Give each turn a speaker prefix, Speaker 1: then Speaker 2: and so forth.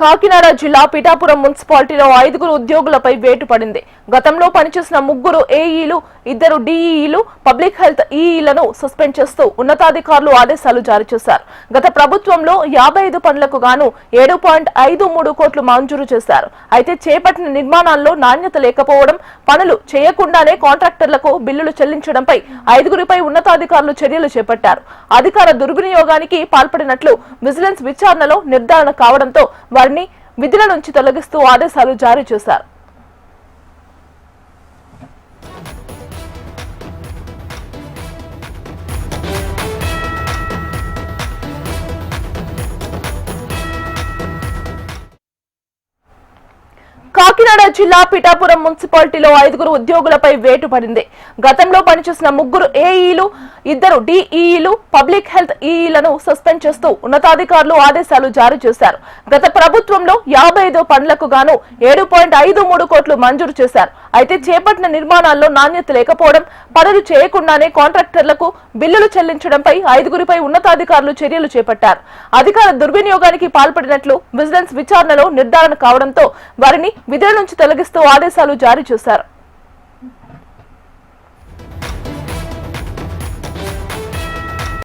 Speaker 1: కాకినాడ జిల్లా పిఠాపురం మున్సిపాలిటీలో 5 ఉద్యోగులపై వేటు పడింది. గతంలో పనిచేసిన 3 ఏఈలు, 2 డిఈలు, పబ్లిక్ హెల్త్ ఈఈలను సస్పెండ్ చేస్తూ ఉన్నతాధికారులు ఆదేశాలు జారీ చేశారు. గత ప్రభుత్వంలో 55 పనులకు గాను 7.53 కోట్లు మంజూరు చేశారు. అయితే చేపట్టిన నిర్మాణాల్లో నాణ్యత లేకపోవడం, పనులు చేయకుండానే కాంట్రాక్టర్లకు బిల్లులు చెల్లించడంపై 5గురిపై ఉన్నతాధికారులు చర్యలు చేపట్టారు. అధికార దుర్వినియోగానికి పాల్పడినట్లు విజిలెన్స్ విచారణలో నిర్ధారణ కావడంతో వారిని విధుల నుంచి తొలగిస్తూ ఆదేశాలు జారీ చేశారు. కాకినాడ జిల్లా పిఠాపురం మున్సిపాలిటీలో 5 ఉద్యోగులపై వేటు పడింది. గతంలో పనిచేసిన 3 ఏఈలు, 2 డిఈలు, పబ్లిక్ హెల్త్ ఈఈలను సస్పెండ్ చేస్తూ ఉన్నతాధికారులు ఆదేశాలు జారీ చేశారు. గత ప్రభుత్వంలో 55 పనులకు గాను 7.53 కోట్లు మంజూరు చేశారు. అయితే చేపట్టిన నిర్మాణాల్లో నాణ్యత లేకపోవడం, పనులు చేయకుండానే కాంట్రాక్టర్లకు బిల్లులు చెల్లించడంపై 5గురిపై ఉన్నతాధికారులు చర్యలు చేపట్టారు. అధికార దుర్వినియోగానికి పాల్పడినట్లు విజిలెన్స్ విచారణలో నిర్ధారణ కావడంతో వారిని విధుల నుంచి తొలగిస్తూ ఆదేశాలు జారీ చేశారు.